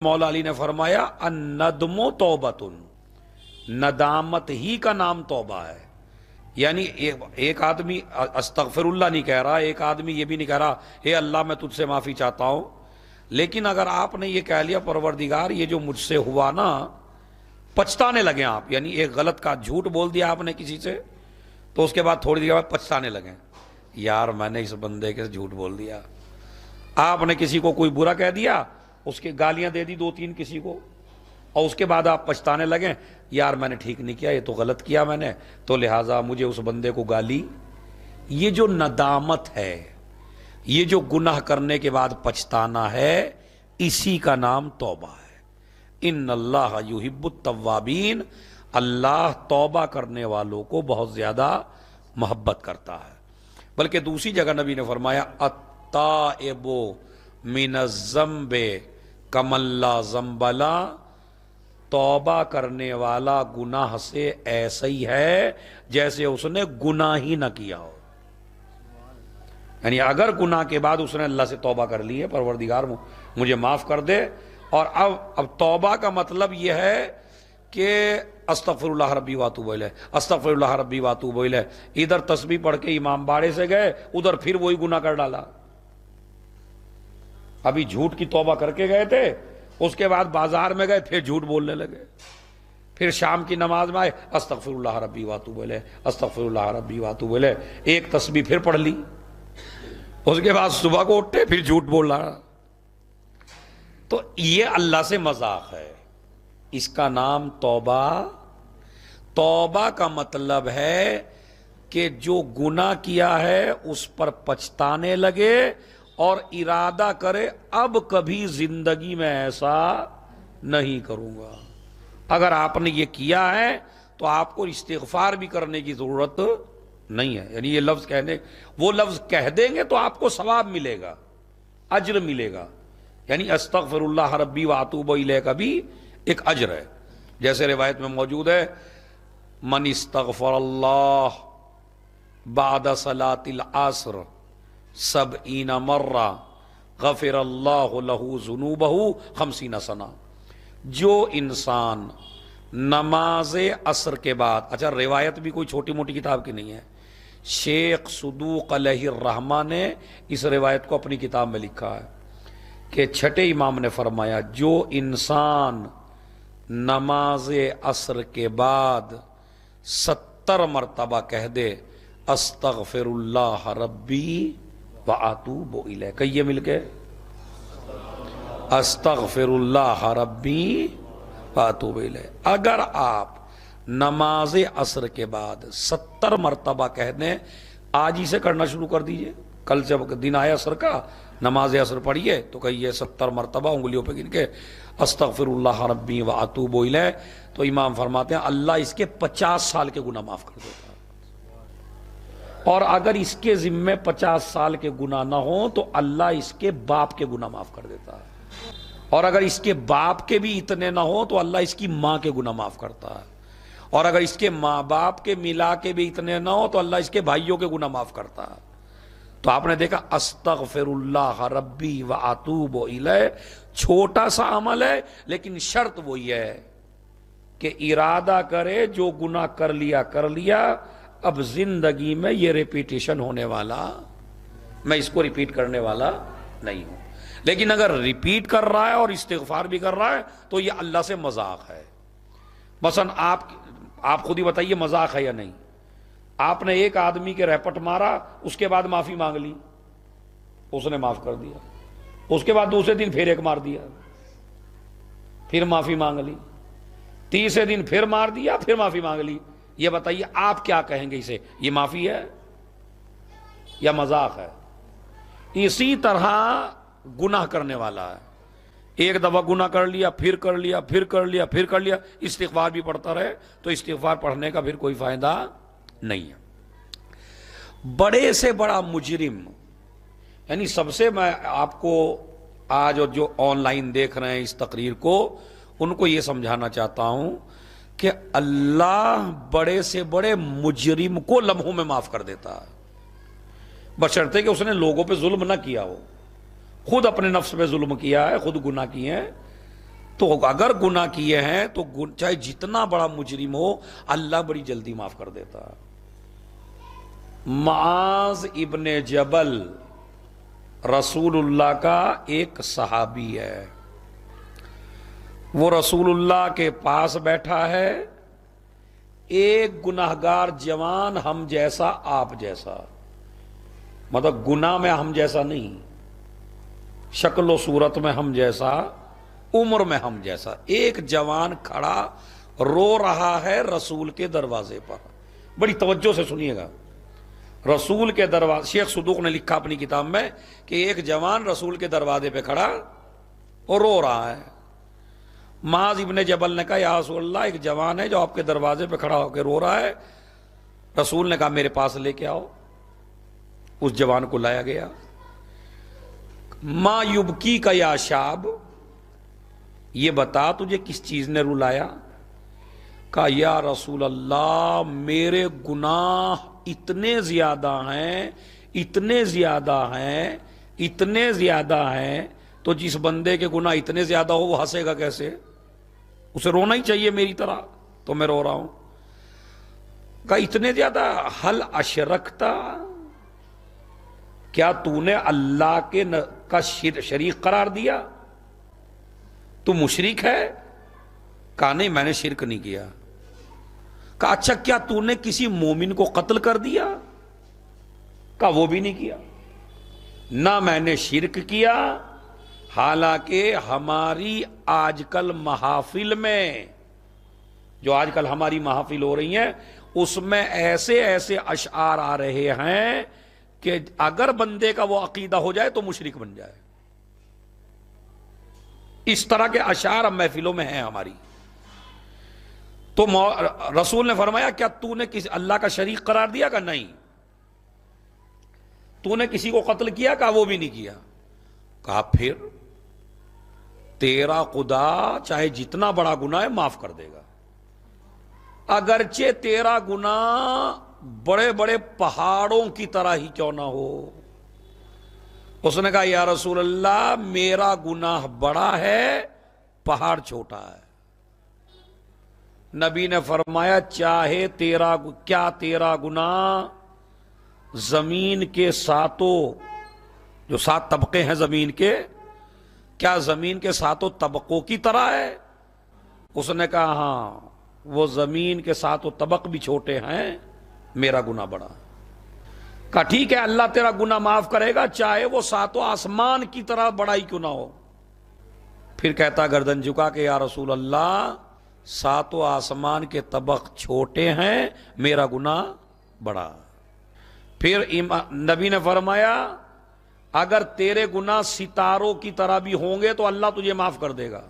مولا علی نے فرمایا الندم توبتن، ندامت ہی کا نام توبہ ہے۔ یعنی ایک آدمی استغفر اللہ نہیں کہہ رہا، ایک آدمی یہ بھی نہیں کہہ رہا اے اللہ میں تجھ سے معافی چاہتا ہوں، لیکن اگر آپ نے یہ کہہ لیا پروردگار یہ جو مجھ سے ہوا نا، پچھتانے لگے آپ، یعنی ایک غلط کا جھوٹ بول دیا آپ نے کسی سے، تو اس کے بعد تھوڑی دیر بعد پچھتانے لگے یار میں نے اس بندے کے جھوٹ بول دیا۔ آپ نے کسی کو کوئی برا کہہ دیا، اس کی گالیاں دے دی دو تین کسی کو، اور اس کے بعد آپ پچھتانے لگے یار میں نے ٹھیک نہیں کیا، یہ تو غلط کیا میں نے، تو لہٰذا مجھے اس بندے کو گالی۔ یہ جو ندامت ہے، یہ جو گناہ کرنے کے بعد پچھتانا ہے، اسی کا نام توبہ ہے۔ ان اللہ یحب التوابین، اللہ توبہ کرنے والوں کو بہت زیادہ محبت کرتا ہے۔ بلکہ دوسری جگہ نبی نے فرمایا التائب من الذنب کمن لا ذنب لہ، توبہ کرنے والا گناہ سے ایسا ہی ہے جیسے اس نے گناہ ہی نہ کیا ہو۔ یعنی اگر گناہ کے بعد اس نے اللہ سے توبہ کر لی ہے پروردگار مجھے معاف کر دے، اور اب توبہ کا مطلب یہ ہے کہ استغفر اللہ ربی واتوب الیہ، استغفر اللہ ربی واتوب الیہ، ادھر تسبیح پڑھ کے امام باڑے سے گئے، ادھر پھر وہی گناہ کر ڈالا۔ ابھی جھوٹ کی توبہ کر کے گئے تھے، اس کے بعد بازار میں گئے پھر جھوٹ بولنے لگے، پھر شام کی نماز میں آئے استغفر اللہ ربی واتوب الیہ، استغفر اللہ ربی واتوب الیہ، ایک تسبیح پھر پڑھ لی، اس کے بعد صبح کو اٹھے پھر جھوٹ بول رہا۔ تو یہ اللہ سے مذاق ہے، اس کا نام توبہ۔ توبہ کا مطلب ہے کہ جو گناہ کیا ہے اس پر پچھتانے لگے اور ارادہ کرے اب کبھی زندگی میں ایسا نہیں کروں گا۔ اگر آپ نے یہ کیا ہے تو آپ کو استغفار بھی کرنے کی ضرورت نہیں ہے، یعنی یہ لفظ کہنے، وہ لفظ کہہ دیں گے تو آپ کو ثواب ملے گا، اجر ملے گا۔ یعنی استغفر اللہ ربی واتوب الیہ کا بھی ایک اجر ہے، جیسے روایت میں موجود ہے من استغفر اللہ بعد صلاۃ العصر 70 مرہ غفر اللہ لہ ذنوبہ 50 سنہ۔ جو انسان نماز عصر کے بعد، اچھا روایت بھی کوئی چھوٹی موٹی کتاب کی نہیں ہے، شیخ صدوق علیہ الرحمہ نے اس روایت کو اپنی کتاب میں لکھا ہے کہ چھٹے امام نے فرمایا جو انسان نماز عصر کے بعد 70 مرتبہ کہہ دے استغفر اللہ ربی واتوب الیہ، کہیے مل کے استغفر اللہ ربی واتوب الیہ۔ اگر آپ نماز عصر کے بعد 70 مرتبہ کہہ دیں، آج ہی سے کرنا شروع کر دیجئے، کل سے دن آیا عصر کا، نماز عصر پڑھیے تو کہیے 70 مرتبہ انگلیوں پہ گن کے استغفر اللہ ربی واتوب الیہ، تو امام فرماتے ہیں اللہ اس کے 50 سال کے گناہ معاف کر دیتا ہے۔ اور اگر اس کے ذمے 50 سال کے گناہ نہ ہوں تو اللہ اس کے باپ کے گناہ معاف کر دیتا ہے، اور اگر اس کے باپ کے بھی اتنے نہ ہوں تو اللہ اس کی ماں کے گناہ معاف کرتا ہے، اور اگر اس کے ماں باپ کے ملا کے بھی اتنے نہ ہوں تو اللہ اس کے بھائیوں کے گناہ معاف کرتا ہے۔ تو آپ نے دیکھا استغفر اللہ ربی واتوب الیہ چھوٹا سا عمل ہے، لیکن شرط وہی ہے کہ ارادہ کرے جو گناہ کر لیا، اب زندگی میں یہ ریپیٹیشن ہونے والا، میں اس کو ریپیٹ کرنے والا نہیں ہوں۔ لیکن اگر ریپیٹ کر رہا ہے اور استغفار بھی کر رہا ہے تو یہ اللہ سے مذاق ہے۔ مثلا آپ خود ہی بتائیے مذاق ہے یا نہیں؟ آپ نے ایک آدمی کے رہپٹ مارا، اس کے بعد معافی مانگ لی، اس نے معاف کر دیا، اس کے بعد دوسرے دن پھر ایک مار دیا، پھر معافی مانگ لی، تیسرے دن پھر مار دیا، پھر معافی مانگ لی۔ یہ بتائیے آپ کیا کہیں گے اسے؟ یہ معافی ہے یا مذاق ہے؟ اسی طرح گناہ کرنے والا ہے، ایک دفعہ گناہ کر لیا، پھر کر لیا، پھر کر لیا، پھر کر لیا، استغفار بھی پڑھتا رہے تو استغفار پڑھنے کا پھر کوئی فائدہ نہیں ہے۔ بڑے سے بڑا مجرم، یعنی سب سے میں آپ کو آج اور جو آن لائن دیکھ رہے ہیں اس تقریر کو، ان کو یہ سمجھانا چاہتا ہوں کہ اللہ بڑے سے بڑے مجرم کو لمحوں میں معاف کر دیتا ہے، بشرطے کہ اس نے لوگوں پہ ظلم نہ کیا ہو، خود اپنے نفس پہ ظلم کیا ہے، خود گناہ کیے ہیں تو اگر گناہ کیے ہیں تو چاہے جتنا بڑا مجرم ہو اللہ بڑی جلدی معاف کر دیتا. معاذ ابن جبل رسول اللہ کا ایک صحابی ہے. وہ رسول اللہ کے پاس بیٹھا ہے، ایک گناہگار جوان ہم جیسا آپ جیسا، مطلب گناہ میں ہم جیسا نہیں، شکل و صورت میں ہم جیسا، عمر میں ہم جیسا، ایک جوان کھڑا رو رہا ہے رسول کے دروازے پر. بڑی توجہ سے سنیے گا. رسول کے دروازے، شیخ صدوق نے لکھا اپنی کتاب میں کہ ایک جوان رسول کے دروازے پہ کھڑا اور رو رہا ہے. معاذ ابن جبل نے کہا یا رسول اللہ، ایک جوان ہے جو آپ کے دروازے پہ کھڑا ہو کے رو رہا ہے. رسول نے کہا میرے پاس لے کے آؤ. اس جوان کو لایا گیا. ما یبکی کا یا شاب، یہ بتا تجھے کس چیز نے رلایا؟ کہا یا رسول اللہ میرے گناہ اتنے زیادہ ہیں، اتنے زیادہ ہیں، اتنے زیادہ ہیں. تو جس بندے کے گناہ اتنے زیادہ ہو وہ ہنسے گا کیسے؟ اسے رونا ہی چاہیے میری طرح، تو میں رو رہا ہوں. کہا اتنے زیادہ؟ حل اشرکتا، کیا تو نے اللہ کا شریک قرار دیا؟ تو مشرک ہے؟ کہا نہیں میں نے شرک نہیں کیا. کہا اچھا کیا تو نے کسی مومن کو قتل کر دیا؟ کہا وہ بھی نہیں کیا. نہ میں نے شرک کیا، حالانکہ ہماری آج کل محافل میں، جو آج کل ہماری محافل ہو رہی ہیں، اس میں ایسے ایسے اشعار آ رہے ہیں کہ اگر بندے کا وہ عقیدہ ہو جائے تو مشرک بن جائے. اس طرح کے اشعار اب محفلوں میں ہیں ہماری. تو رسول نے فرمایا کیا تو نے کسی اللہ کا شریک قرار دیا؟ کہ نہیں. تو نے کسی کو قتل کیا؟ کہا وہ بھی نہیں کیا. کہا پھر تیرا خدا چاہے جتنا بڑا گناہ ہے معاف کر دے گا، اگرچہ تیرا گناہ بڑے بڑے پہاڑوں کی طرح ہی کیوں نہ ہو. اس نے کہا یا رسول اللہ میرا گناہ بڑا ہے، پہاڑ چھوٹا ہے. نبی نے فرمایا چاہے تیرا گناہ زمین کے ساتوں، جو 7 طبقے ہیں زمین کے، کیا زمین کے 7 طبقوں کی طرح ہے؟ اس نے کہا ہاں وہ زمین کے 7 طبق بھی چھوٹے ہیں، میرا گناہ بڑا. کہا ٹھیک ہے اللہ تیرا گناہ معاف کرے گا چاہے وہ 7 آسمان کی طرح بڑا ہی کیوں نہ ہو. پھر کہتا گردن جھکا کہ یا رسول اللہ 7 آسمان کے طبق چھوٹے ہیں، میرا گناہ بڑا. پھر نبی نے فرمایا اگر تیرے گناہ ستاروں کی طرح بھی ہوں گے تو اللہ تجھے معاف کر دے گا.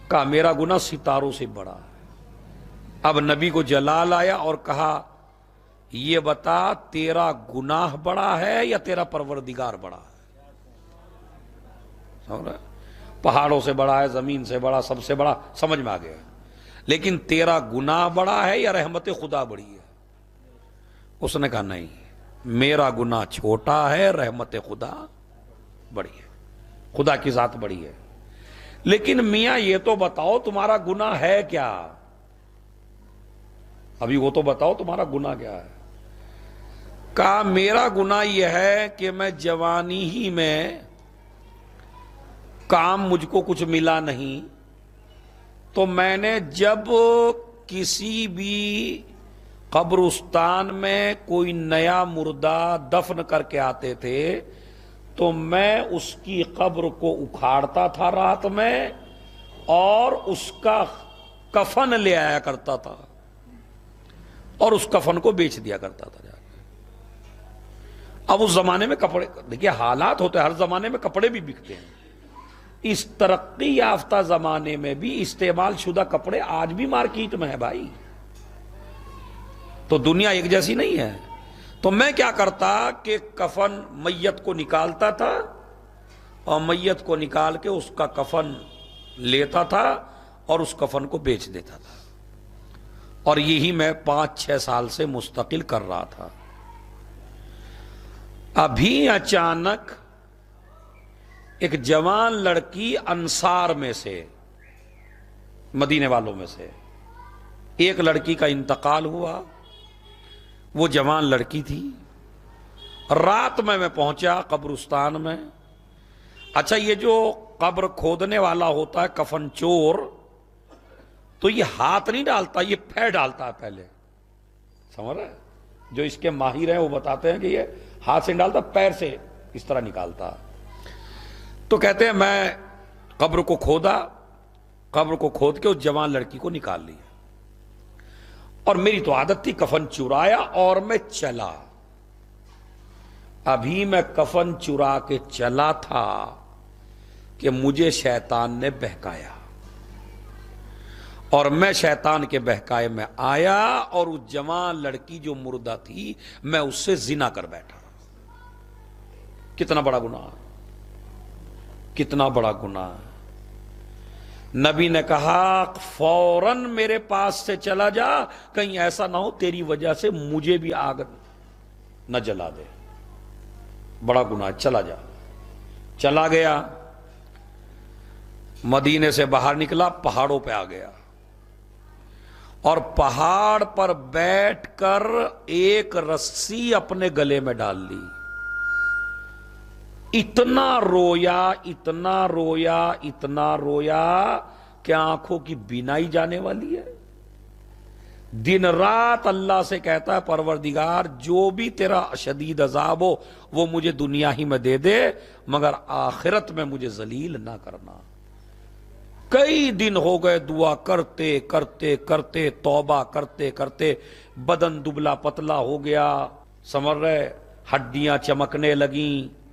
کہا میرا گناہ ستاروں سے بڑا. اب نبی کو جلال آیا اور کہا یہ بتا تیرا گناہ بڑا ہے یا تیرا پروردگار بڑا ہے؟ سمجھ رہے؟ پہاڑوں سے بڑا ہے، زمین سے بڑا، سب سے بڑا، سمجھ میں آ گیا. لیکن تیرا گناہ بڑا ہے یا رحمت خدا بڑی ہے؟ اس نے کہا نہیں میرا گناہ چھوٹا ہے، رحمت خدا بڑی ہے، خدا کی ذات بڑی ہے. لیکن میاں یہ تو بتاؤ تمہارا گناہ ہے کیا؟ ابھی وہ تو بتاؤ تمہارا گناہ کیا ہے. کہا میرا گناہ یہ ہے کہ میں جوانی ہی میں کام مجھ کو کچھ ملا نہیں، تو میں نے جب کسی بھی قبرستان میں کوئی نیا مردہ دفن کر کے آتے تھے تو میں اس کی قبر کو اکھاڑتا تھا رات میں اور اس کا کفن لے آیا کرتا تھا اور اس کفن کو بیچ دیا کرتا تھا جا کے. اب اس زمانے میں کپڑے، دیکھیے حالات ہوتے ہیں، ہر زمانے میں کپڑے بھی بکتے ہیں. اس ترقی یافتہ زمانے میں بھی استعمال شدہ کپڑے آج بھی مارکیٹ میں ہے بھائی. تو دنیا ایک جیسی نہیں ہے. تو میں کیا کرتا کہ کفن میت کو نکالتا تھا اور میت کو نکال کے اس کا کفن لیتا تھا اور اس کفن کو بیچ دیتا تھا. اور یہی میں 5-6 سال سے مستقل کر رہا تھا. ابھی اچانک ایک جوان لڑکی انصار میں سے، مدینے والوں میں سے ایک لڑکی کا انتقال ہوا، وہ جوان لڑکی تھی۔ رات میں پہنچا قبرستان میں۔ اچھا، یہ جو قبر کھودنے والا ہوتا ہے کفن چور، تو یہ ہاتھ نہیں ڈالتا، یہ پیر ڈالتا ہے پہلے، سمجھ رہے؟ جو اس کے ماہر ہیں وہ بتاتے ہیں کہ یہ ہاتھ سے نہیں ڈالتا، پیر سے اس طرح نکالتا۔ تو کہتے ہیں میں قبر کو کھودا، قبر کو کھود کے اس جوان لڑکی کو نکال لیا، اور میری تو عادت تھی کفن چرایا اور میں چلا۔ ابھی میں کفن چرا کے چلا تھا کہ مجھے شیطان نے بہکایا، اور میں شیطان کے بہکائے میں آیا، اور اس جوان لڑکی جو مردہ تھی میں اس سے زنا کر بیٹھا۔ کتنا بڑا گناہ، کتنا بڑا گناہ۔ نبی نے کہا فوراً میرے پاس سے چلا جا، کہیں ایسا نہ ہو تیری وجہ سے مجھے بھی آگ نہ جلا دے، بڑا گناہ، چلا جا۔ چلا گیا، مدینے سے باہر نکلا، پہاڑوں پہ آ گیا، اور پہاڑ پر بیٹھ کر ایک رسی اپنے گلے میں ڈال لی۔ اتنا رویا، اتنا رویا، اتنا رویا کہ آنکھوں کی بینائی جانے والی ہے۔ دن رات اللہ سے کہتا ہے پروردگار جو بھی تیرا شدید عذاب ہو وہ مجھے دنیا ہی میں دے دے، مگر آخرت میں مجھے ذلیل نہ کرنا۔ کئی دن ہو گئے دعا کرتے کرتے کرتے، توبہ کرتے کرتے، بدن دبلا پتلا ہو گیا، سمجھ رہے، ہڈیاں چمکنے لگیں،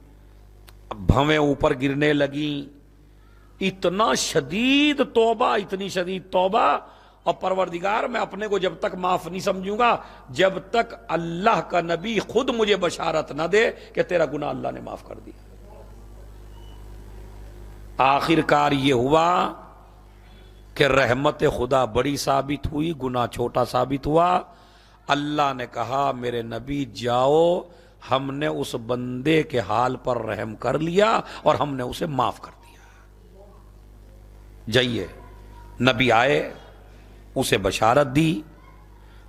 بھویں اوپر گرنے لگیں، اتنا شدید توبہ، اتنی شدید توبہ۔ اور پروردگار میں اپنے کو جب تک معاف نہیں سمجھوں گا جب تک اللہ کا نبی خود مجھے بشارت نہ دے کہ تیرا گناہ اللہ نے معاف کر دیا۔ آخر کار یہ ہوا کہ رحمت خدا بڑی ثابت ہوئی، گناہ چھوٹا ثابت ہوا۔ اللہ نے کہا میرے نبی جاؤ، ہم نے اس بندے کے حال پر رحم کر لیا اور ہم نے اسے معاف کر دیا۔ جائیے، نبی آئے، اسے بشارت دی،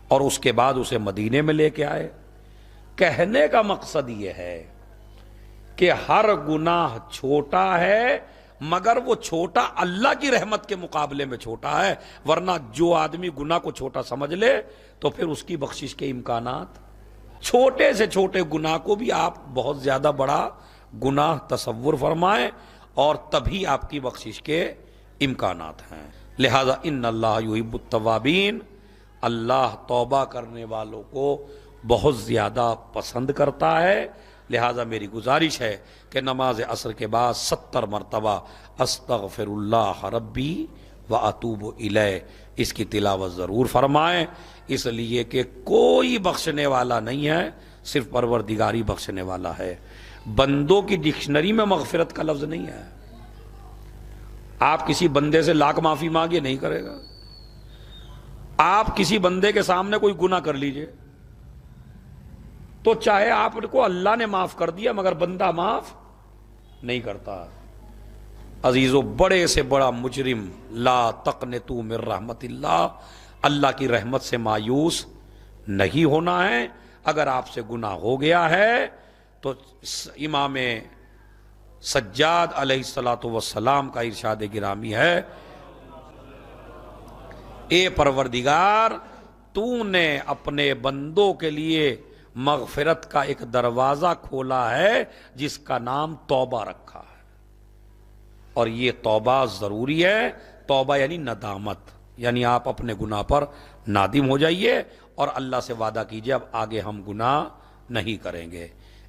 اور اس کے بعد اسے مدینے میں لے کے آئے۔ کہنے کا مقصد یہ ہے کہ ہر گناہ چھوٹا ہے، مگر وہ چھوٹا اللہ کی رحمت کے مقابلے میں چھوٹا ہے، ورنہ جو آدمی گناہ کو چھوٹا سمجھ لے تو پھر اس کی بخشش کے امکانات، چھوٹے سے چھوٹے گناہ کو بھی آپ بہت زیادہ بڑا گناہ تصور فرمائیں، اور تبھی آپ کی بخشش کے امکانات ہیں۔ لہذا ان اللہ یحب التوابین، اللہ توبہ کرنے والوں کو بہت زیادہ پسند کرتا ہے۔ لہذا میری گزارش ہے کہ نماز عصر کے بعد 70 مرتبہ استغفر اللہ ربی واتوب الیہ اس کی تلاوت ضرور فرمائیں، اس لیے کہ کوئی بخشنے والا نہیں ہے، صرف پروردگاری بخشنے والا ہے۔ بندوں کی ڈکشنری میں مغفرت کا لفظ نہیں ہے۔ آپ کسی بندے سے لاکھ معافی مانگے، نہیں کرے گا۔ آپ کسی بندے کے سامنے کوئی گناہ کر لیجئے تو چاہے آپ کو اللہ نے معاف کر دیا مگر بندہ معاف نہیں کرتا۔ عزیزو، بڑے سے بڑا مجرم لا تقنطوا من رحمت اللہ، اللہ کی رحمت سے مایوس نہیں ہونا ہے۔ اگر آپ سے گناہ ہو گیا ہے تو امام سجاد علیہ السلام کا ارشاد گرامی ہے، اے پروردگار تو نے اپنے بندوں کے لیے مغفرت کا ایک دروازہ کھولا ہے جس کا نام توبہ رکھا ہے، اور یہ توبہ ضروری ہے۔ توبہ یعنی ندامت، یعنی آپ اپنے گناہ پر نادم ہو جائیے اور اللہ سے وعدہ کیجئے اب آگے ہم گناہ نہیں کریں گے۔